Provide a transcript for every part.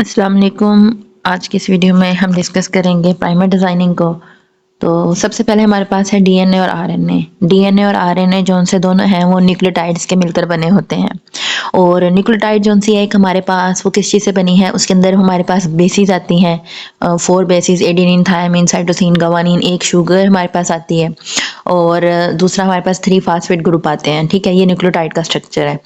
अस्सलाम वालेकुम। आज की इस वीडियो में हम डिस्कस करेंगे प्राइमर डिज़ाइनिंग को। तो सबसे पहले हमारे पास है डीएनए और आरएनए। डीएनए और आरएनए जौन से दोनों हैं वो न्यूक्लियोटाइड्स के मिलकर बने होते हैं। और न्यूक्लियोटाइड जौन सी है एक हमारे पास वो किस चीज़ से बनी है, उसके अंदर हमारे पास बेसिस आती हैं, 4 basis adenine, thymine, cytosine, guanine, एक शुगर हमारे पास आती है और दूसरा हमारे पास 3 फास्फेट ग्रुप आते हैं। ठीक है, ये न्यूक्लियोटाइड का स्ट्रक्चर है।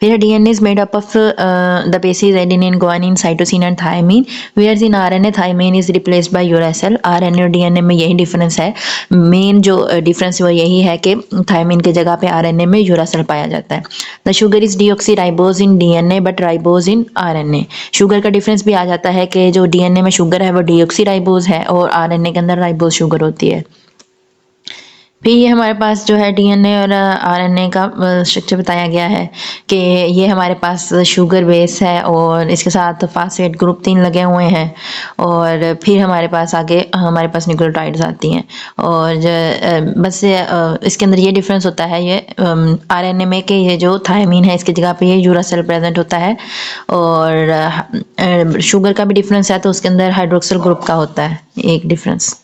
फिर DNA is made up of the bases adenine, guanine, cytosine and thymine, whereas in RNA thymine is replaced by uracil. RNA और डीएनए में यही डिफरेंस है। मेन जो डिफरेंस वो यही है कि थायमिन की जगह पे आरएनए में यूरासिल पाया जाता है। The sugar is deoxyribose in DNA but ribose in RNA. Sugar का डिफरेंस भी आ जाता है कि जो डीएनए में शुगर है वो डीऑक्सीराइबोज है और आरएनए के अंदर राइबोज शुगर होती है। फिर ये हमारे पास जो है डीएनए और आरएनए का स्ट्रक्चर बताया गया है कि ये हमारे पास शुगर बेस है और इसके साथ फास्फेट ग्रुप 3 लगे हुए हैं और फिर हमारे पास आगे हमारे पास न्यूक्लियोटाइड्स आती हैं और बस इसके अंदर ये डिफरेंस होता है ये आरएनए में कि ये जो थायमीन है इसकी जगह पे ये यूरासिल प्रेजेंट होता है और शुगर का भी डिफरेंस है तो उसके अंदर हाइड्रोक्सिल ग्रुप का होता है एक डिफरेंस।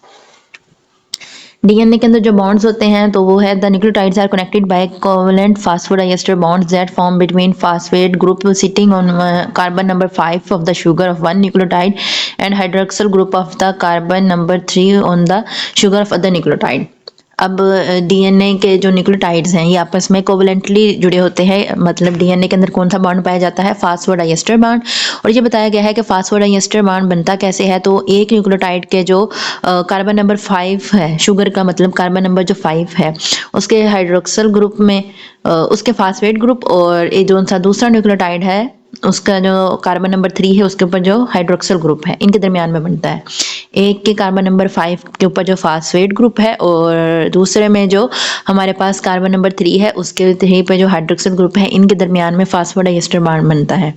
डीएनए के अंदर जो बॉन्ड्स होते हैं तो वो है the nucleotides are connected by covalent phosphodiester bonds that form between phosphate group sitting on carbon number 5 of the sugar of one nucleotide and hydroxyl group of the carbon number 3 on the sugar of other nucleotide. अब DNA के जो nucleotides हैं ये आपस में covalently जुड़े होते हैं। मतलब डीएनए के अंदर कौन सा बॉन्ड पाया जाता है, फास्फोडाइएस्टर बॉन्ड। और ये बताया गया है कि फास्फोडाइएस्टर बॉन्ड बनता कैसे है, तो एक न्यूक्लियोटाइड के जो कार्बन नंबर 5 है, शुगर का मतलब कार्बन नंबर जो 5 है, उसके हाइड्रोक्सिल ग्रुप में उसके फास्फेट ग्रुप और ये जो सा दूसरा न्यूक्लियोटाइड है उसका जो कार्बन नंबर 3 है उसके ऊपर जो हाइड्रोक्सिल ग्रुप है, इनके दरमियान में बनता है। एक के कार्बन नंबर 5 के ऊपर जो फास्फेट ग्रुप है और दूसरे में जो हमारे पास कार्बन नंबर 3 है उसके 3 पे जो हाइड्रोक्सिल ग्रुप है, इनके दरमियान में फास्फोडाइएस्टर बॉन्ड बनता है।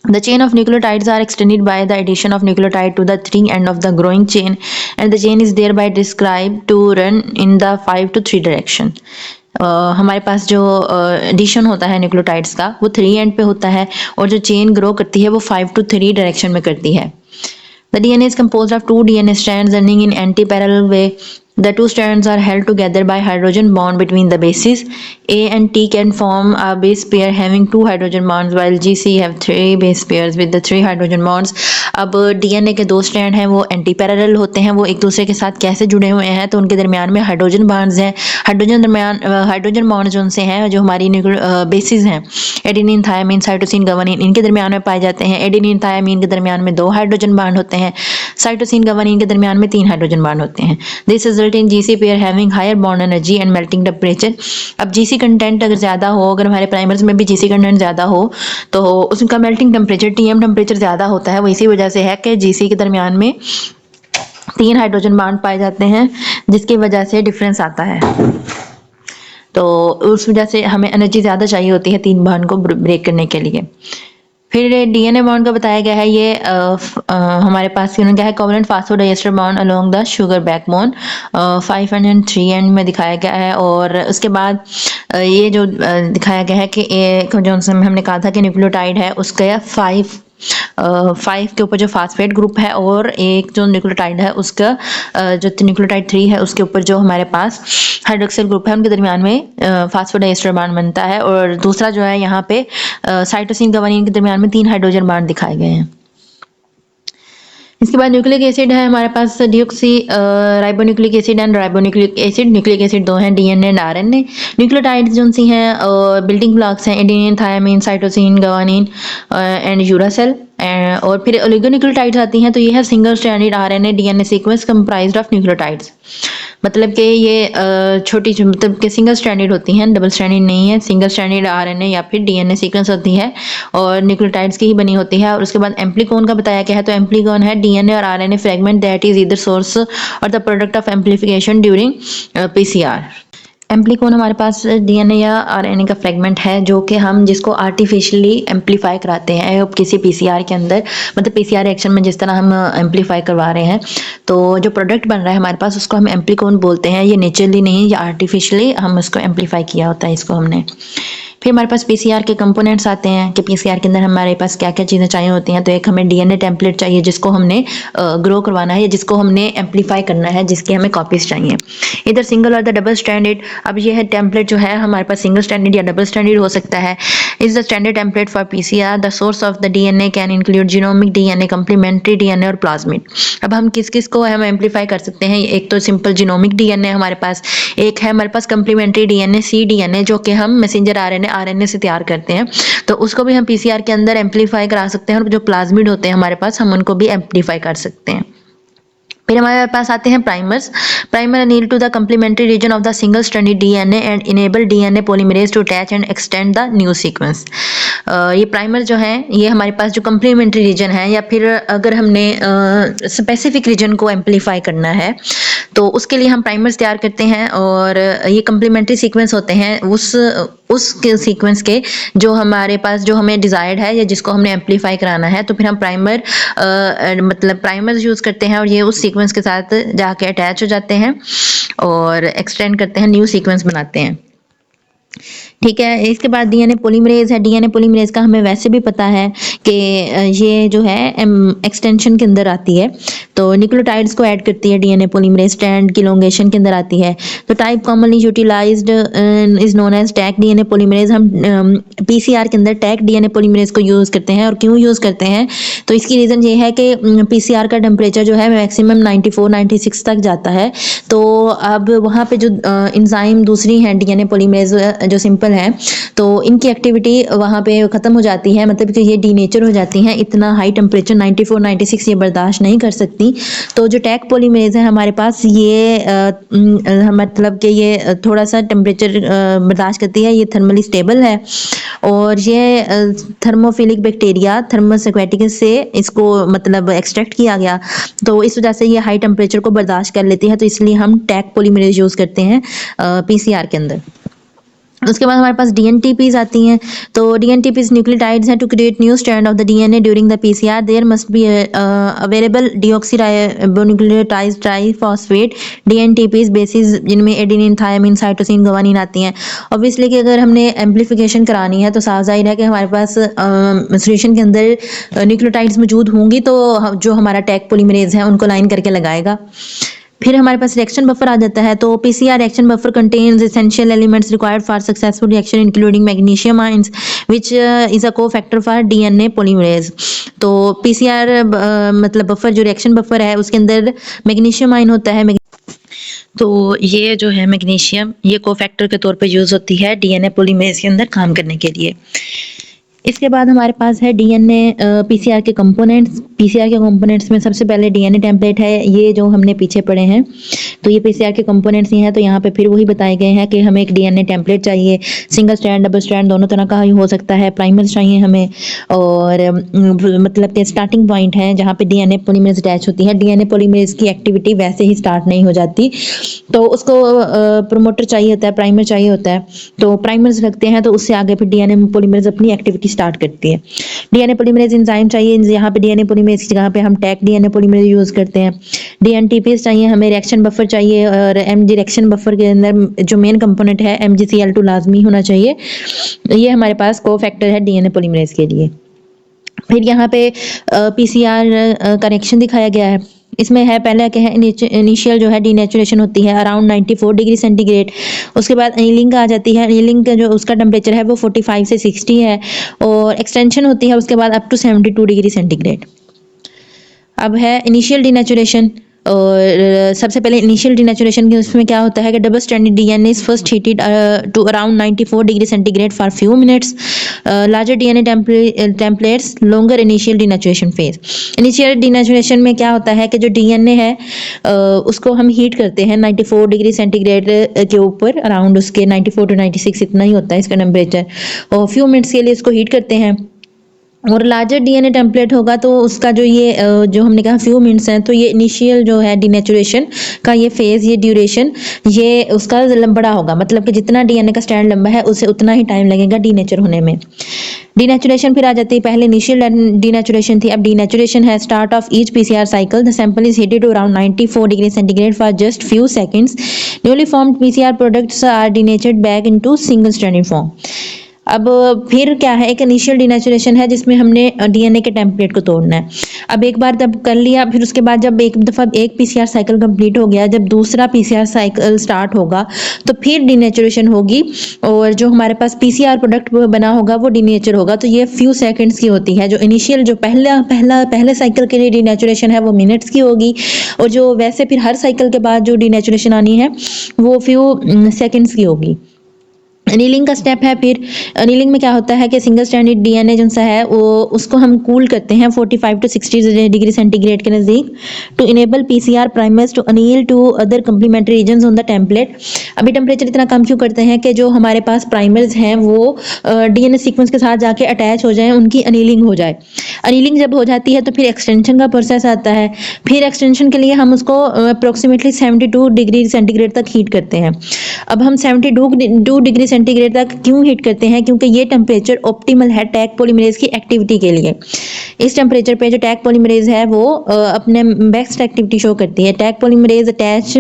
The chain of nucleotides are extended by the addition of nucleotide to the 3 end of the growing chain and the chain is thereby described to run in the 5 to 3 direction. हमारे पास जो addition होता है nucleotides का वो 3 and पे होता है और जो चेन ग्रो करती है वो 5 to 3 डायरेक्शन में करती है। The DNA is composed of 2 DNA strands running in anti-parallel way. The 2 strands are held together by hydrogen bond between the bases. A and T can form a base pair having 2 hydrogen bonds while GC have 3 base pairs with the 3 hydrogen bonds. अब DNA के 2 strand हैं वो anti parallel होते हैं। वो एक दूसरे के साथ कैसे जुड़े हुए हैं, तो उनके दरमियान में हाइड्रोजन बॉन्ड्स हैं। हाइड्रोजन बॉन्ड्स जो उनसे हैं जो हमारी बेसिस हैं, एडेनिन, थायमिन, साइटोसिन, गवानीन, इनके दरमियान में पाए जाते हैं। एडेनिन थायमिन के दरमियान में 2 हाइड्रोजन बॉन्ड होते हैं। साइटोसिन, गवानीन के दरमियान में 3 हाइड्रोजन बॉन्ड होते हैं। This result in GC pair having higher bond energy and melting temperature. अब जीसी कंटेंट अगर ज़्यादा हो, अगर हमारे प्राइमर्स में भी जीसी कंटेंट ज़्यादा हो तो उसका मेल्टिंग टेम्परेचर, टीएम टेम्परेचर ज़्यादा होता है। वो इसी वजह से है कि जीसी के दरमियान में 3 हाइड्रोजन बॉन्ड पाए जाते हैं जिसकी वजह से डिफरेंस आता है। तो उस वजह से हमें एनर्जी ज़्यादा चाहिए होती है 3 बॉन्ड को ब्रेक करने के लिए। फिर डीएनए बॉन्ड का बताया गया है ये हमारे पास क्या है, covalent फास्फोडाइएस्टर bond along the sugar backbone 5 and 3 and में दिखाया गया है। और उसके बाद ये जो दिखाया गया है कि एक जो हमने कहा था कि न्यूक्लियोटाइड है उसका 5 के ऊपर जो फास्फेट ग्रुप है और एक जो न्यूक्लियोटाइड है उसका जो न्यूक्लियोटाइड 3 है उसके ऊपर जो हमारे पास हाइड्रोक्सिल ग्रुप है उनके दरमियान में फास्फोडाइएस्टर बॉन्ड बनता है। और दूसरा जो है यहाँ पे साइटोसिन, गवानीन के दरमियान में 3 हाइड्रोजन बॉन्ड दिखाए गए हैं। इसके बाद न्यूक्लिक एसिड है हमारे पास deoxy ribonucleic acid and ribonucleic acid. Nucleic acid 2 हैं, डीएनए एंड आरएनए। न्यूक्लियोटाइड्स जो सी हैं बिल्डिंग ब्लॉक्स हैं, adenine, thymine, cytosine, guanine and uracil. और फिर ओलिगोन्यूक्लियोटाइड्स आती हैं तो ये है single stranded RNA DNA sequence comprised of nucleotides. मतलब कि ये छोटी मतलब कि सिंगल स्ट्रैंडेड होती हैं, डबल स्ट्रैंडेड नहीं है। सिंगल स्ट्रैंडेड आरएनए या फिर डीएनए सीक्वेंस होती है और न्यूक्लियोटाइड्स की ही बनी होती है। और उसके बाद एम्प्लीकॉन का बताया गया है तो एम्प्लीकॉन है डीएनए और RNA fragment that is either source और the product of amplification during PCR. Amplicon हमारे पास डीएनए या आरएनए का फ्रेगमेंट है जो कि हम जिसको आर्टिफिशियली एम्पलीफाई कराते हैं किसी पीसीआर के अंदर, मतलब पीसीआर रिएक्शन में जिस तरह हम एम्पलीफाई करवा रहे हैं तो जो प्रोडक्ट बन रहा है हमारे पास उसको हम एम्प्लीकॉन बोलते हैं। ये नेचुरली नहीं, ये आर्टिफिशियली हम उसको एम्पलीफाई किया होता है इसको हमने। फिर हमारे पास पीसीआर के कंपोनेंट्स आते हैं कि पीसीआर के अंदर हमारे पास क्या क्या चीज़ें चाहिए होती हैं। तो एक हमें डीएनए टेम्पलेट चाहिए जिसको हमने ग्रो करवाना है या जिसको हमने एम्पलीफाई करना है, जिसकी हमें कॉपीज चाहिए। इधर सिंगल और द डबल स्टैंडर्ड, अब ये है टेम्पलेट जो है हमारे पास सिंगल स्टैंडर्ड या डबल स्टैंडर्ड हो सकता है। Is the standard template for PCR. The source of the DNA can include genomic DNA, complementary DNA और प्लाज्मिड। अब हम किस किस को हम एम्पलीफाई कर सकते हैं? एक तो सिंपल जीनोमिक डीएनए हमारे पास, एक है हमारे पास कम्प्लीमेंट्री डीएनए सी डीएनए जो कि हम मैसेंजर आरएनए से तैयार करते हैं, तो उसको भी हम पीसीआर के अंदर एम्पलीफाई करा सकते हैं। और जो प्लाज्मिड होते हैं हमारे पास, हम उनको भी एम्पलीफाई कर सकते हैं। फिर हमारे पास आते हैं primers. Primer anneal to the complementary region of the single stranded DNA and enable DNA polymerase to attach and extend the new sequence. ये प्राइमर जो है ये हमारे पास जो कम्प्लीमेंट्री रीजन है, या फिर अगर हमने स्पेसिफिक रीजन को एम्पलीफाई करना है तो उसके लिए हम प्राइमर्स तैयार करते हैं। और ये कम्प्लीमेंट्री सीक्वेंस होते हैं उस सीक्वेंस के जो हमारे पास जो हमें डिजायर्ड है या जिसको हमने एम्पलीफाई कराना है, तो फिर हम मतलब प्राइमर्स यूज़ करते हैं और ये उस सीक्वेंस के साथ जाके अटैच हो जाते हैं और एक्सटेंड करते हैं, न्यू सीक्वेंस बनाते हैं। ठीक है, इसके बाद डीएनए पॉलीमरेज है। डीएनए पॉलीमरेज का हमें वैसे भी पता है कि ये जो है एक्सटेंशन के अंदर आती है, तो न्यूक्लियोटाइड्स को ऐड करती है डीएनए पॉलीमरेज, स्ट्रैंड की इलोंगेशन के अंदर आती है। तो type commonly utilized is known as Taq DNA polymerase. हम पीसीआर के अंदर टैग डीएनए पॉलीमरेज को यूज़ करते हैं। और क्यों यूज़ करते हैं? तो इसकी रीज़न ये है कि पीसीआर का टेम्परेचर जो है मैक्सिमम 94-96 तक जाता है। तो अब वहाँ पे जो इंजाइम दूसरी हैं डीएनए पॉलीमरेज जो सिंपल है, तो इनकी एक्टिविटी वहाँ पे ख़त्म हो जाती है, मतलब कि ये डीनेचर हो जाती हैं। इतना हाई टेम्परेचर 94-96 ये बर्दाश्त नहीं कर सकती। तो जो टैग पॉलीमरेज है हमारे पास, ये मतलब कि ये थोड़ा सा टेम्परेचर बर्दाश्त करती है, ये थर्मली स्टेबल है। और ये थर्मोफिलिक बैक्टीरिया थर्मस एक्वेटिकस से इसको मतलब एक्सट्रैक्ट किया गया, तो इस वजह से ये हाई टेम्परेचर को बर्दाश्त कर लेती है। तो इसलिए हम टैग पॉलीमरेज यूज़ करते हैं पीसीआर के अंदर। उसके बाद हमारे पास डीएनटीपीज आती हैं। तो डीएनटीपीज न्यूक्लियोटाइड्स हैं to create new strand of the DNA during the PCR. There must be available deoxyribonucleotide triphosphate dNTPs bases, जिनमें एडेनिन, थायमिन, साइटोसिन, गुआनिन आती हैं। ऑब्वियसली कि अगर हमने एम्पलीफिकेशन करानी है तो साफ जाहिर है कि हमारे पास सोल्यूशन के अंदर न्यूक्लियोटाइड्स मौजूद होंगी, तो जो हमारा टैग पॉलीमरेज है उनको लाइन करके लगाएगा। फिर हमारे पास रिएक्शन बफर आ जाता है। तो PCR reaction buffer contains essential elements required for successful reaction including magnesium ions which is a cofactor for DNA polymerase. तो पीसीआर मतलब बफर, जो रिएक्शन बफर है उसके अंदर मैग्नीशियम आयन होता है। तो ये जो है मैग्नीशियम, ये कोफैक्टर के तौर पे यूज़ होती है डीएनए पॉलीमरेज के अंदर काम करने के लिए। इसके बाद हमारे पास है डीएनए पीसीआर के कंपोनेंट्स। पीसीआर के कंपोनेंट्स में सबसे पहले डीएनए टेम्पलेट है, ये जो हमने पीछे पढ़े हैं। तो ये पीसीआर के कंपोनेंट्स ही हैं। तो यहाँ पे फिर वही बताए गए हैं कि हमें एक डीएनए टेम्पलेट चाहिए, सिंगल स्ट्रैंड, डबल स्ट्रैंड, दोनों तरह का ही हो सकता है। प्राइमर्स चाहिए हमें, और मतलब कि स्टार्टिंग पॉइंट है जहाँ पे डीएनए पॉलीमरेज अटैच होती है। डीएनए पॉलीमरेज की एक्टिविटी वैसे ही स्टार्ट नहीं हो जाती, तो उसको प्रोमोटर चाहिए होता है, प्राइमर चाहिए होता है। तो प्राइमर्स लगते हैं, तो उससे आगे फिर डीएनए पॉलीमरेज अपनी एक्टिविटी स्टार्ट करती है। डीएनए पॉलीमरेज एंजाइम चाहिए, यहाँ पे डीएनए पॉलीमरेज की जगह पे हम टैग डीएनए पॉलीमरेज यूज करते हैं। डीएनटीपीज चाहिए हमें, रिएक्शन बफर चाहिए, और एमजी रिएक्शन बफर के अंदर जो मेन कंपोनेंट है MgCl2 लाजमी होना चाहिए। ये हमारे पास कोफैक्टर है डीएनए पॉलीमरेज के लिए। फिर यहाँ पे पीसीआर का रिएक्शन दिखाया गया है। इसमें है पहले क्या है, इनिशियल जो है डीनेचुरेशन होती है अराउंड 94 डिग्री सेंटीग्रेड। उसके बाद एनीलिंग आ जाती है। एनीलिंग का जो उसका टेम्परेचर है वो 45 से 60 है, और एक्सटेंशन होती है उसके बाद अप टू 72 डिग्री सेंटीग्रेड। अब है इनिशियल डीनेचुरेशन। और सबसे पहले इनिशियल डीनेचुरेशन के उसमें क्या होता है कि double stranded DNA is first heated to around 94 degree centigrade for few minutes. Larger DNA templates longer initial denaturation phase. Initial denaturation में क्या होता है कि जो डीएनए है उसको हम हीट करते हैं 94 डिग्री सेंटीग्रेड के ऊपर, अराउंड उसके 94 to 96 इतना ही होता है इसका टेम्परेचर, और फ्यू मिनट्स के लिए इसको हीट करते हैं। और लार्जर डीएनए टेम्पलेट होगा तो उसका जो ये जो हमने कहा फ्यू मिनट्स हैं, तो ये इनिशियल जो है डीनेचुरेशन का ये फेज, ये ड्यूरेशन, ये उसका बड़ा होगा। मतलब कि जितना डीएनए का स्ट्रैंड लंबा है उससे उतना ही टाइम लगेगा डीनेचर होने में। डीनेचुरेशन फिर आ जाती है, पहले इनिशियल डीनेचुरेशन थी, अब डीनेचुरेशन है start of each PCR cycle. The sample is heated to around 94 degree centigrade for just few seconds. Newly formed PCR products are denatured back into single stranded form. अब फिर क्या है, एक initial denaturation है जिसमें हमने DNA के template को तोड़ना है। अब एक बार जब कर लिया, फिर उसके बाद जब एक दफ़ा एक पीसीआर साइकिल कंप्लीट हो गया, जब दूसरा पीसीआर साइकिल स्टार्ट होगा तो फिर डिनेचुरेशन होगी और जो हमारे पास पीसीआर प्रोडक्ट बना होगा वो डिनेचर होगा। तो ये फ्यू सेकंड्स की होती है। जो इनिशियल जो पहले साइकिल के लिए डिनेचुरेशन है वो मिनट्स की होगी, और जो वैसे फिर हर साइकिल के बाद जो डिनेचुरेशन आनी है वो फ्यू सेकंड्स की होगी। अनीलिंग का स्टेप है। फिर अनीलिंग में क्या होता है कि सिंगल स्ट्रैंडेड डीएनए जो सा है वो उसको हम कूल करते हैं 45 to 60 डिग्री सेंटीग्रेड के नज़दीक, to enable PCR primers to anneal to other complementary regions on the template. अभी टेम्परेचर इतना कम क्यों करते हैं कि जो हमारे पास प्राइमर्स हैं वो डीएनए सीक्वेंस के साथ जाके अटैच हो जाए, उनकी अनीलिंग हो जाए। अनीलिंग जब हो जाती है तो फिर एक्सटेंशन का प्रोसेस आता है। फिर एक्सटेंशन के लिए हम उसको अप्रोक्सीमेटली 72 डिग्री सेंटीग्रेड तक हीट करते हैं। अब हम 72 डिग्री सेंटीग्रेड तक क्यों हीट करते हैं? क्योंकि ये टेम्परेचर ऑप्टिमल है टैग पॉलीमरेज की एक्टिविटी के लिए। इस टेम्परेचर पे जो टैग पॉलीमरेज है वो अपने बेस्ट एक्टिविटी शो करती है। Taq polymerase attach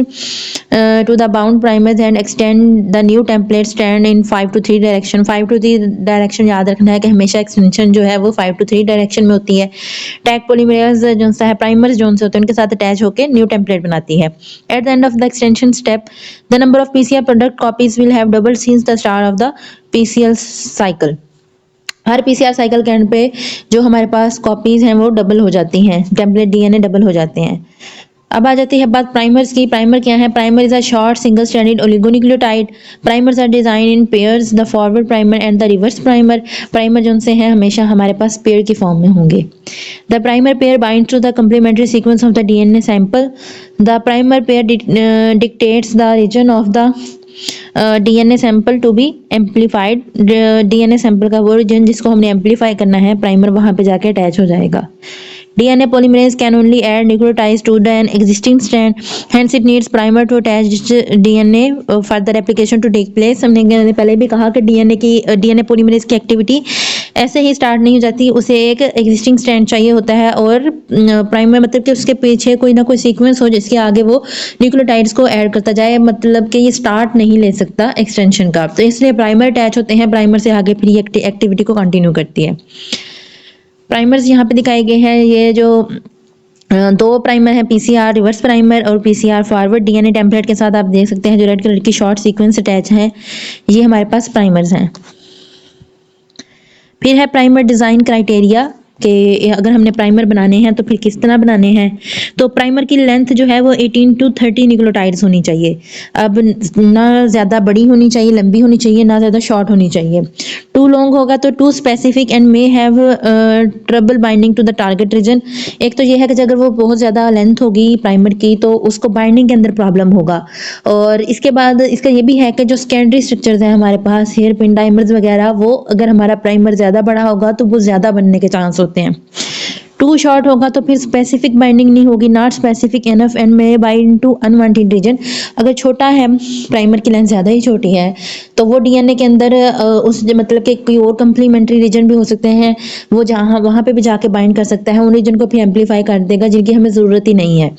to the bound primers and extend the new template stand in 5 to 3 direction. 5 to 3 direction याद रखना है कि हमेशा एक्सटेंशन जो है वो 5 to 3 डायरेक्शन में होती है। टैग पॉलीमरेज जो सा है प्राइमर्स जो से होते हैं उनके साथ अटैच होकर न्यू टेम्पलेट बनाती है। At the end of the extension step the number of PCR product copies will have double since the start of the PCL cycle. Her PCR cycle के एंड पे जो हमारे पास कॉपीज हैं वो double हो जाती हैं, टेम्पलेट डीएनए डबल हो जाते हैं। अब आ जाती है बात प्राइमर्स की। प्राइमर क्या है? Primer is a short single stranded oligonucleotide. Primers are design in pairs, the forward primer and the reverse primer. Primer जो से हैं हमेशा हमारे पास पेयर की फॉर्म में होंगे। The primer pair binds to the complementary sequence of the DNA sample. The primer pair dictates the region of the DNA sample to be amplified. DNA sample का वो रीजन जिसको हमने एम्पलीफाई करना है, primer वहां पे जाके अटैच हो जाएगा। DNA polymerase can only add nucleotides to an existing strand, hence it needs primer to attach DNA further replication to take place। हमने पहले भी कहा कि DNA polymerase की एक्टिविटी ऐसे ही स्टार्ट नहीं हो जाती, उसे एक एग्जिस्टिंग स्ट्रैंड चाहिए होता है और प्राइमर मतलब कि उसके पीछे कोई ना कोई सीक्वेंस हो जिसके आगे वो न्यूक्लियोटाइड्स को ऐड करता जाए, मतलब कि ये स्टार्ट नहीं ले सकता एक्सटेंशन का। तो इसलिए प्राइमर अटैच होते हैं, प्राइमर से आगे फिर ये एक्टिविटी को कंटिन्यू करती है। प्राइमर्स यहाँ पे दिखाए गए हैं। ये जो दो प्राइमर है, पीसीआर रिवर्स प्राइमर और पीसीआर फॉरवर्ड डीएनए टेम्पलेट के साथ आप देख सकते हैं जो रेड कलर की शॉर्ट सीक्वेंस अटैच हैं, ये हमारे पास प्राइमर्स हैं। फिर है प्राइमर डिज़ाइन क्राइटेरिया कि अगर हमने प्राइमर बनाने हैं तो फिर किस तरह बनाने हैं। तो प्राइमर की लेंथ जो है वो 18 to 30 न्यूक्लियोटाइड्स होनी चाहिए। अब ना ज़्यादा बड़ी होनी चाहिए, लंबी होनी चाहिए, ना ज़्यादा शॉर्ट होनी चाहिए। टू लॉन्ग होगा तो too specific and may have trouble binding to the target region. एक तो ये है कि अगर वो बहुत ज़्यादा लेंथ होगी प्राइमर की तो उसको बाइंडिंग के अंदर प्रॉब्लम होगा। और इसके बाद इसका ये भी है कि जो सेकेंडरी स्ट्रक्चर्स हैं हमारे पास, हेयर पिन डाइमर्स वगैरह, वो अगर हमारा प्राइमर ज़्यादा बड़ा होगा तो वो ज़्यादा बनने के चांस होते हैं। टू शॉर्ट होगा तो फिर स्पेसिफिक बाइंडिंग नहीं होगी, not specific enough and may bind to unwanted region. अगर छोटा है, प्राइमर की लेंथ ज़्यादा ही छोटी है, तो वो डीएनए के अंदर उस मतलब कि कोई और कंप्लीमेंट्री रीजन भी हो सकते हैं, वो जहाँ वहाँ पे भी जाके बाइंड कर सकता है, उन रीजन को फिर एम्पलीफाई कर देगा जिनकी हमें ज़रूरत ही नहीं है।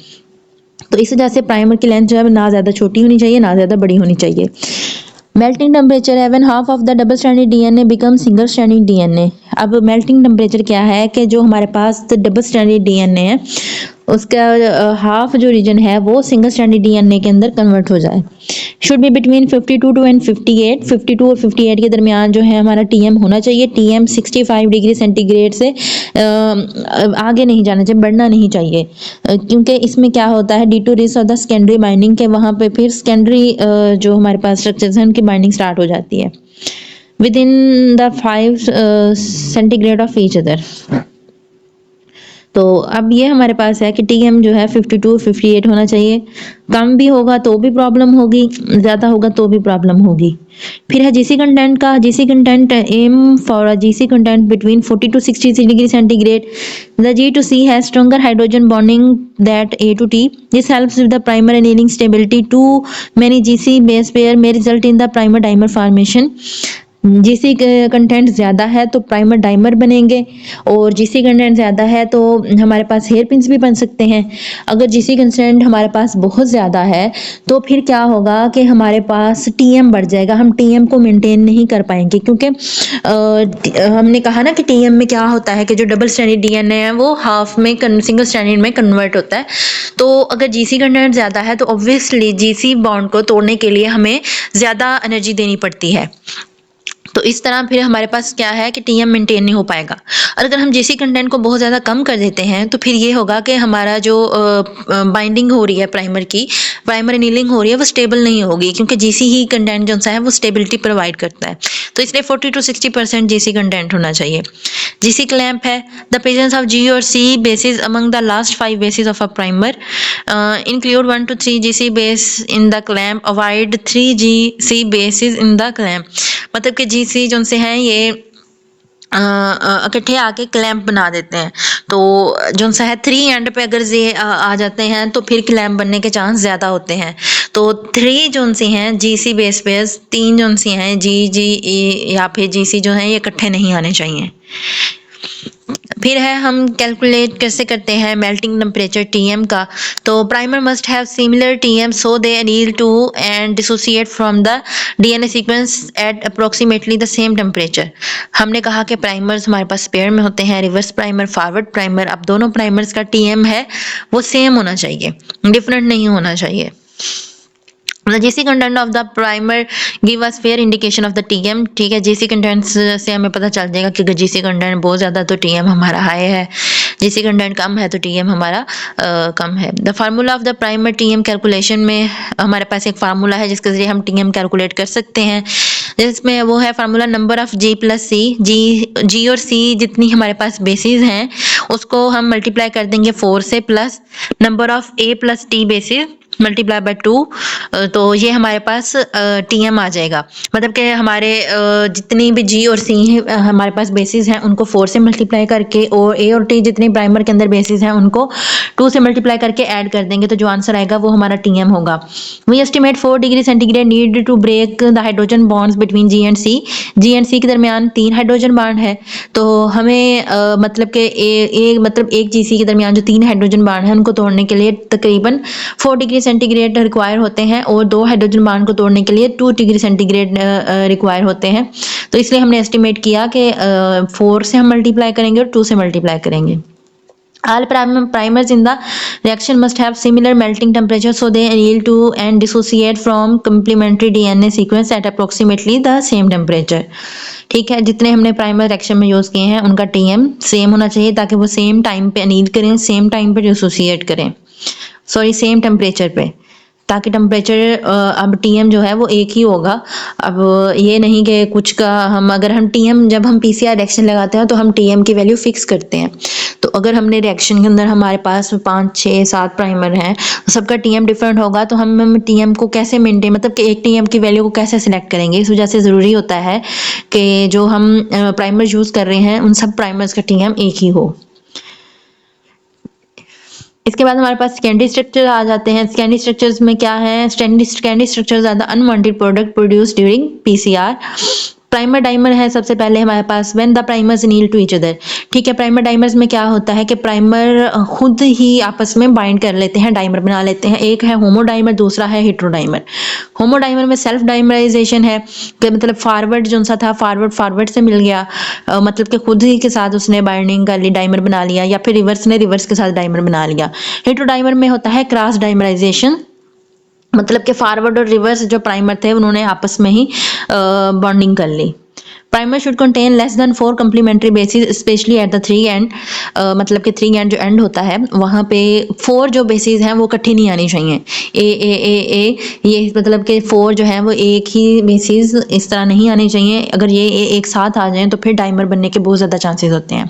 तो इस वजह से प्राइमर की लेंथ जो है ना ज़्यादा छोटी होनी चाहिए ना ज़्यादा बड़ी होनी चाहिए। मेल्टिंग टेम्परेचर है when half of the double stranded DNA become single stranded DNA. अब मेल्टिंग टेम्परेचर क्या है कि जो हमारे पास डबल स्ट्रैंडेड डीएनए है उसका हाफ जो रीजन है वो सिंगल स्ट्रैंडेड डीएनए के अंदर कन्वर्ट हो जाए। Should be between 52 to 58। 52 और 58 के दरमियान जो है हमारा टीएम होना चाहिए। टीएम 65 डिग्री सेंटीग्रेड से आगे नहीं जाना चाहिए, बढ़ना नहीं चाहिए, क्योंकि इसमें क्या होता है due to risk of the secondary binding के वहाँ पे फिर सेकेंडरी जो हमारे पास स्ट्रक्चर्स हैं उनकी बाइंडिंग स्टार्ट हो जाती है with in the 5 centigrade of each other. तो अब ये हमारे पास है कि टीएम जो है 52 58 होना चाहिए। कम भी होगा तो भी प्रॉब्लम होगी, ज़्यादा होगा तो भी प्रॉब्लम होगी। फिर है जीसी कंटेंट का। GC content aim for a GC content between 40 to 60 degree centigrade. The G to C has stronger hydrogen bonding that A to T. This helps with the primer annealing stability. Too many GC base pair may result in the primer dimer formation। GC content ज़्यादा है तो primer dimer बनेंगे, और GC content ज़्यादा है तो हमारे पास हेयर पिन्स भी बन सकते हैं। अगर जीसी कंटेंट हमारे पास बहुत ज़्यादा है तो फिर क्या होगा कि हमारे पास टीएम बढ़ जाएगा, हम टीएम को मेंटेन नहीं कर पाएंगे, क्योंकि हमने कहा ना कि टीएम में क्या होता है कि जो डबल स्ट्रैंडेड डीएनए है वो हाफ में सिंगल स्ट्रैंडेड में कन्वर्ट होता है। तो अगर जीसी कंटेंट ज़्यादा है तो ऑब्वियसली जीसी बॉन्ड को तोड़ने के लिए हमें ज़्यादा एनर्जी देनी पड़ती है। तो इस तरह फिर हमारे पास क्या है कि टीएम मेंटेन नहीं हो पाएगा। और अगर हम जीसी कंटेंट को बहुत ज़्यादा कम कर देते हैं तो फिर ये होगा कि हमारा जो बाइंडिंग हो रही है प्राइमर की, प्राइमर एनीलिंग हो रही है, वो स्टेबल नहीं होगी, क्योंकि जीसी ही कंटेंट जो सा है वो स्टेबिलिटी प्रोवाइड करता है। तो इसलिए 40 to 60% जीसी कंटेंट होना चाहिए। जीसी क्लैंप है द प्रेजेंस ऑफ जी और C bases among the last 5 bases of a primer, include 1 to 3 GC base in the clamp, avoid 3 GC bases in the clamp. मतलब कि GC जो से हैं ये इकट्ठे आके क्लैंप बना देते हैं। तो जो सा है 3 एंड पे अगर ये आ जाते हैं तो फिर क्लैंप बनने के चांस ज़्यादा होते हैं। तो 3 जो से हैं जीसी बेस पे 3 जो से हैं जी या फिर जीसी जो हैं ये इकट्ठे नहीं आने चाहिए। फिर है हम कैलकुलेट कैसे करते हैं मेल्टिंग टेम्परेचर टीएम का। तो primer must have similar TM so they anneal to and dissociate from the DNA sequence at approximately the same temperature. हमने कहा कि प्राइमर्स हमारे पास पेयर में होते हैं, रिवर्स प्राइमर, फॉरवर्ड प्राइमर। अब दोनों प्राइमर्स का टीएम है वो सेम होना चाहिए, डिफरेंट नहीं होना चाहिए। The GC content of the primer give us fair indication of the TM। ठीक है, GC कंटेंट से हमें पता चल जाएगा कि अगर GC कंटेंट बहुत ज़्यादा तो TM हमारा हाई है, GC कंटेंट कम है तो TM हमारा कम है। The formula of the primer TM calculation में हमारे पास एक फार्मूला है जिसके ज़रिए हम TM कैलकुलेट कर सकते हैं, जिसमें वो है formula number of G plus C। जी और C जितनी हमारे पास बेसिस हैं उसको हम मल्टीप्लाई कर देंगे 4 से, plus number of A plus T basis multiply by 2। तो ये हमारे पास टीएम आ जाएगा। मतलब कि हमारे जितनी भी जी और सी हमारे पास बेसिस हैं उनको 4 से मल्टीप्लाई करके, और ए और टी जितनी प्राइमर के अंदर बेसिस हैं उनको 2 से मल्टीप्लाई करके ऐड कर देंगे, तो जो आंसर आएगा वो हमारा टीएम होगा। We estimate 4 degree centigrade need to break the hydrogen bonds between G and C. G and C के दरमियान 3 हाइड्रोजन बॉन्ड है, तो हमें मतलब कि मतलब एक जीसी के दरमियान जो 3 हाइड्रोजन बॉन्ड है उनको तोड़ने के लिए तकरीबन 4 डिग्री सेंटीग्रेड रिक्वायर होते हैं, और 2 हाइड्रोजन बॉन्ड को तोड़ने के लिए 2 डिग्री सेंटीग्रेड रिक्वायर होते हैं। तो इसलिए हमने एस्टिमेट किया कि 4 से हम मल्टीप्लाई करेंगे और 2 से मल्टीप्लाई करेंगे। All primers in the reaction must have similar melting temperature so they yield to and dissociate from complementary DNA sequence at approximately the same temperature। ठीक है, जितने हमने प्राइमर रिएक्शन में यूज़ किए हैं उनका टीएम सेम होना चाहिए ताकि वो सेम टाइम पे अनील करें, सेम टाइम पे डिसोसिएट करें, सॉरी सेम टेम्परेचर पे, ताकि टेम्परेचर अब टीएम जो है वो एक ही होगा। अब ये नहीं कि कुछ का हम अगर हम टीएम जब हम पीसीआर रिएक्शन लगाते हैं तो हम टीएम की वैल्यू फिक्स करते हैं। तो अगर हमने रिएक्शन के अंदर हमारे पास 5, 6, 7 प्राइमर हैं, सबका टीएम डिफरेंट होगा, तो हम टीएम को कैसे मेंटेन, मतलब कि एक टीएम की वैल्यू को कैसे सिलेक्ट करेंगे। इस वजह से ज़रूरी होता है कि जो हम प्राइमर यूज़ कर रहे हैं उन सब प्राइमर्स का टीएम एक ही हो। इसके बाद हमारे पास सेकेंडरी स्ट्रक्चर आ जाते हैं। सेकेंडरी स्ट्रक्चर्स में क्या है, secondary structures are the unwanted product produce during PCR. Primer dimer है सबसे पहले हमारे पास, when the primers anneal to each other. ठीक है, प्राइमर डाइमर्स में क्या होता है कि प्राइमर खुद ही आपस में बाइंड कर लेते हैं, डाइमर बना लेते हैं। एक है होमोडाइमर, दूसरा है हेट्रोडाइमर। होमोडाइमर में सेल्फ डाइमराइजेशन है कि मतलब फॉरवर्ड जो सा था फॉरवर्ड से मिल गया, मतलब कि खुद ही के साथ उसने बाइंडिंग कर ली, डाइमर बना लिया, या फिर रिवर्स ने रिवर्स के साथ डाइमर बना लिया। हेट्रोडाइमर में होता है क्रॉस डाइमराइजेशन, मतलब कि फॉरवर्ड और रिवर्स जो प्राइमर थे उन्होंने आपस में ही बॉन्डिंग कर ली। Primer should contain less than 4 complementary bases specially at the 3 end, मतलब कि 3 एंड जो एंड होता है वहाँ पे 4 जो बेसिस हैं वो इकट्ठी नहीं आनी चाहिए। ए ये मतलब कि 4 जो है वो एक ही बेसिस इस तरह नहीं आनी चाहिए। अगर ये एक साथ आ जाएं तो फिर डाइमर बनने के बहुत ज़्यादा चांसेस होते हैं।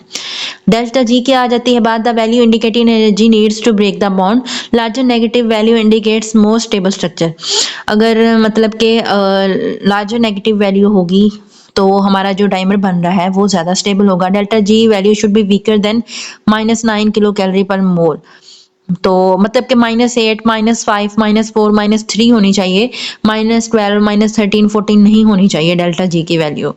डेल्टा जी क्या आ जाती है बाद, the value indicating energy needs to break the bond. Larger negative value indicates more stable structure. अगर मतलब कि लार्जर नेगेटिव वैल्यू होगी तो हमारा जो डाइमर बन रहा है वो ज़्यादा स्टेबल होगा। Delta G value should be weaker then -9 kilo calorie पर मोल। तो मतलब कि -8, -5, -4, -3 होनी चाहिए, -12, -13, 14 नहीं होनी चाहिए डेल्टा जी की value.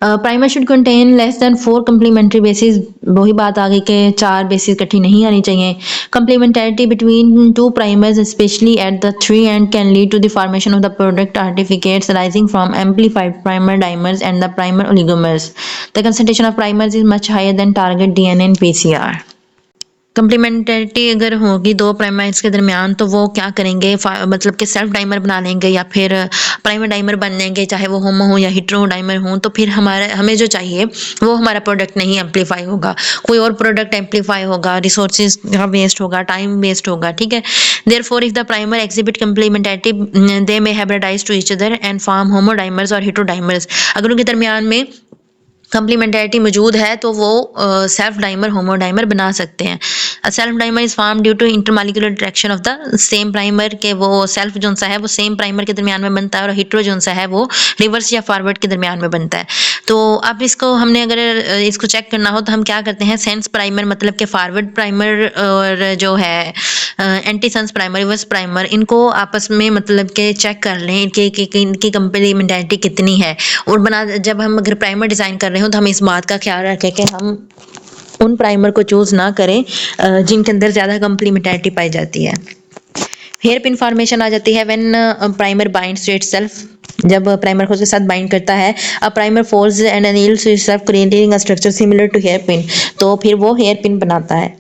Primer should contain less than 4 complementary basis, वही बात आ गई कि 4 बेसिस इकट्ठी नहीं आनी चाहिए। Complementarity between two primers specially at the 3 end can lead to the formation of the product artifacts rising from amplified primer dimers and the primer oligomers. The concentration of primers is much higher than target DNA in PCR. Complementarity अगर होगी दो primers के दरमियान तो वो क्या करेंगे, मतलब कि सेल्फ डाइमर बना लेंगे या फिर प्राइमर डाइमर बन लेंगे, चाहे वो होमो हो या हिट्रो डाइमर हो, तो फिर हमें जो चाहिए वो हमारा प्रोडक्ट नहीं एम्पलीफाई होगा, कोई और प्रोडक्ट एम्पलीफाई होगा, रिसोर्सेज का वेस्ट होगा, टाइम वेस्ट होगा, ठीक है। Therefore if the primer exhibit complementarity they may hybridize to each other and form homo dimers और हिट्रो डाइमर्स। अगर उनके दरमियान में कंप्लीमेंटरिटी मौजूद है तो वो सेल्फ डाइमर होमोडाइमर बना सकते हैं। Self dimer is form due to intermolecular interaction of the same primer के वो सेल्फ जो सा है वो सेम प्राइमर के दरमियान में बनता है और हिट्रो जो सा है वो रिवर्स या फॉरवर्ड के दरमियान में बनता है। तो अब इसको हमने अगर इसको चेक करना हो तो हम क्या करते हैं, सेंस प्राइमर मतलब के फॉरवर्ड प्राइमर और जो है anti sense primer reverse primer, इनको आपस में मतलब के चेक कर लें इनकी कंप्लीमेंटरिटी कितनी है। और जब हम अगर प्राइमर डिज़ाइन कर रहे हो तो हम इस बात का ख्याल रखें कि हम उन प्राइमर को चूज़ ना करें जिनके अंदर ज़्यादा कंप्लीमेंटरिटी पाई जाती है। हेयर पिन फॉर्मेशन आ जाती है when primer binds to itself, जब प्राइमर खुद के साथ बाइंड करता है। A primer folds and anneals to itself creating a structure similar to hair pin, तो फिर वो हेयर पिन बनाता है।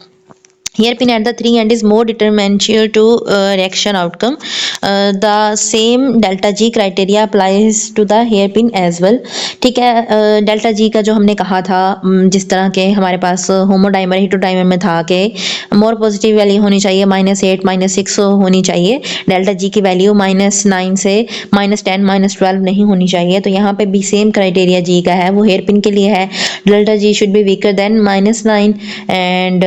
Hairpin at the 3 end is more determinant to reaction outcome. The same delta G criteria applies to the hairpin as well. ठीक है, delta G का जो हमने कहा था, जिस तरह के हमारे पास होमोडाइमर हिटोडाइमर में था कि मोर पॉजिटिव वैल्यू होनी चाहिए, -8 -6 होनी चाहिए, डेल्टा जी की वैल्यू -9 से -10 -12 नहीं होनी चाहिए। तो यहाँ पे भी सेम क्राइटेरिया जी का है, वो हेयरपिन के लिए है। Delta G should be weaker then -9 and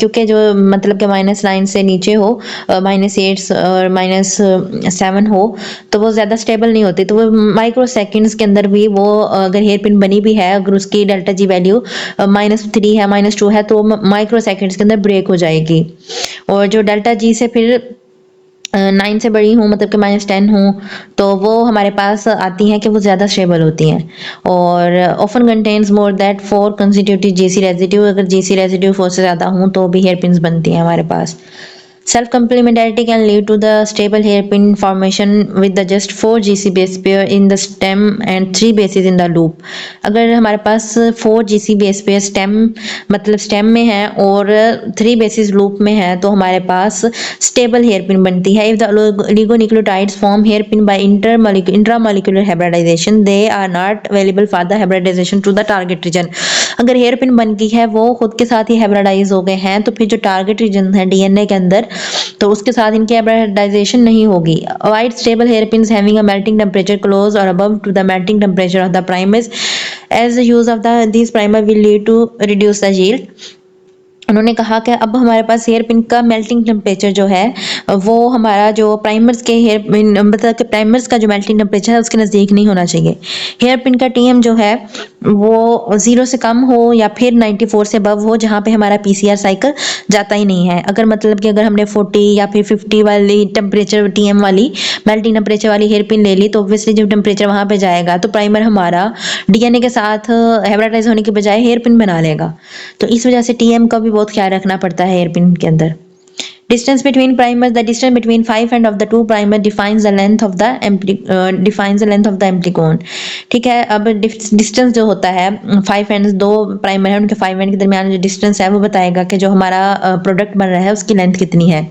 क्योंकि जो मतलब कि -9 से नीचे हो, -8 और -7 हो तो वो ज़्यादा स्टेबल नहीं होती, तो वो माइक्रो सेकेंड्स के अंदर भी वो अगर हेयर पिन बनी भी है, अगर उसकी डेल्टा जी वैल्यू -3 है -2 है तो माइक्रो सेकेंड्स के अंदर ब्रेक हो जाएगी। और जो डेल्टा जी से फिर 9 से बड़ी हूँ मतलब कि -10 हूँ तो वो हमारे पास आती हैं कि वो ज़्यादा स्टेबल होती हैं। और often contains more that 4 constitutive GC residue, अगर जीसी रेजिड्यू 4 से ज़्यादा हूँ तो भी हेयर पिन्स बनती हैं हमारे पास। Self complementarity can lead to the stable hairpin formation with the just 4 GC base pair in the stem and 3 bases in the loop. अगर हमारे पास 4 GC base pair stem मतलब stem में है और 3 bases loop में है तो हमारे पास stable hairpin बनती है। If the oligonucleotides form hairpin by intramolecular hybridization, they are not available for the hybridization to the target region. अगर हेयरपिन बन गई है वो खुद के साथ ही हाइब्रिडाइज हो गए हैं तो फिर जो टारगेट रीजन है डीएनए के अंदर तो उसके साथ इनकी हाइब्रिडाइजेशन नहीं होगी। Avoid stable hairpins having a melting temperature close और above to the melting temperature of the primers as the use of this primer will lead to reduce the yield. उन्होंने कहा कि अब हमारे पास हेयर पिन का मेल्टिंग टेम्परेचर जो है वो हमारा जो प्राइमर्स के हेयर पिन मतलब कि प्राइमर्स का जो मेल्टिंग टेम्परेचर है उसके नज़दीक नहीं होना चाहिए। हेयर पिन का टीएम जो है वो 0 से कम हो या फिर 94 से अबव हो, जहाँ पे हमारा पीसीआर साइकिल जाता ही नहीं है। अगर मतलब कि अगर हमने 40 या फिर 50 वाली टेम्परेचर टीएम वाली मेल्टिंग टेम्परेचर वाली हेयर पिन ले ली तो ऑब्वियसली जब टेम्परेचर वहाँ पे जाएगा तो प्राइमर हमारा डीएनए के साथ हाइब्रिडाइज होने के बजाय हेयर पिन बना लेगा। तो इस वजह से टीएम का भी बहुत ख्याल रखना पड़ता है हेयर पिन के अंदर। Distance between primers, the distance between 5 end of the two primer defines the length of the amplicon। ठीक है, अब डिस्टेंस जो होता है 5 एंड दो प्राइमर है उनके 5 एंड के दरमियान जो डिस्टेंस है वो बताएगा कि जो हमारा प्रोडक्ट बन रहा है उसकी लेंथ कितनी है।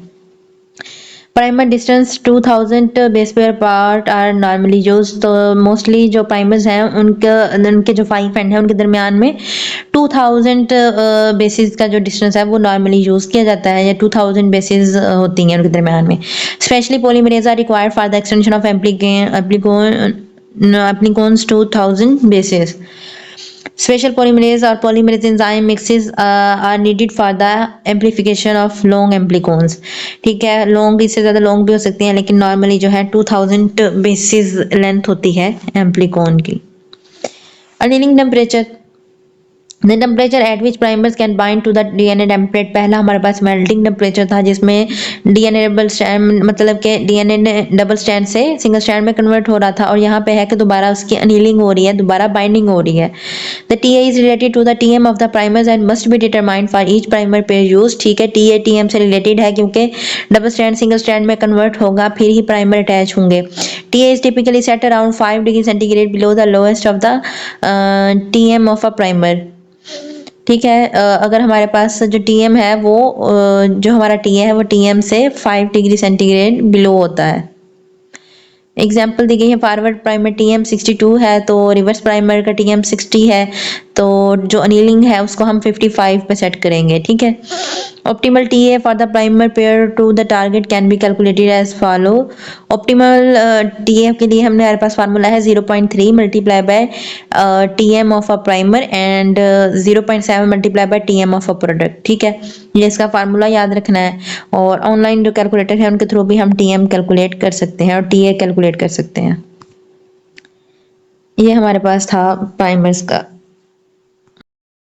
Primer distance 2000 base pair part are normally use, तो मोस्टली जो प्राइमर्स हैं उनके जो 5 एंड है उनके दरमियान में 2000 बेसिस का जो डिस्टेंस है वो नॉर्मली यूज़ किया जाता है या 2000 बेसिस होती हैं उनके दरमियान में। Specially polymerase are required for the extension of amplicons 2000 bases. Special polymerase or polymerase enzyme mixes are needed for the amplification of long amplicons। ठीक है, लॉन्ग इससे ज़्यादा लॉन्ग भी हो सकती हैं लेकिन नॉर्मली जो है 2000 बेसिस लेंथ होती है एम्प्लीकॉन की। Annealing temperature the temperature at which primers can bind to the DNA template, पहला हमारे पास मेल्टिंग टेम्परेचर था जिसमें डीएनए डबल स्ट्रैंड मतलब कि डीएनए ने डबल स्ट्रैंड से सिंगल स्ट्रैंड में कन्वर्ट हो रहा था, और यहाँ पे है कि दोबारा उसकी अनीलिंग हो रही है, दोबारा बाइंडिंग हो रही है। The TA is related to the TM of the primers and must be determined for each primer pair use. ठीक है, टीए टीएम से रिलेटेड है क्योंकि डबल स्ट्रैंड सिंगल स्ट्रैंड में कन्वर्ट होगा फिर ही प्राइमर अटैच होंगे। TA is typically set around 5 degree centigrade below the lowest of the TM of a primer. ठीक है, अगर हमारे पास जो टीएम है वो जो हमारा टीए है वो टीएम से 5 डिग्री सेंटीग्रेड बिलो होता है। एग्जाम्पल दी गई है, फॉरवर्ड प्राइमर टीएम 62 है तो रिवर्स प्राइमर का टीएम 60 है, तो जो अनीलिंग है उसको हम 55 पे सेट करेंगे। ठीक है, optimal TA for the primer pair to the target can be calculated as follow. Optimal TA के लिए हमारे पास फार्मूला है 0.3 multiply by TM of a primer and 0.7 multiply by TM of a product. ठीक है, ये इसका फार्मूला याद रखना है, और ऑनलाइन जो कैलकुलेटर है उनके थ्रू भी हम टीएम कैलकुलेट कर सकते हैं और टीए कैलकुलेट कर सकते हैं। ये हमारे पास था प्राइमर्स का।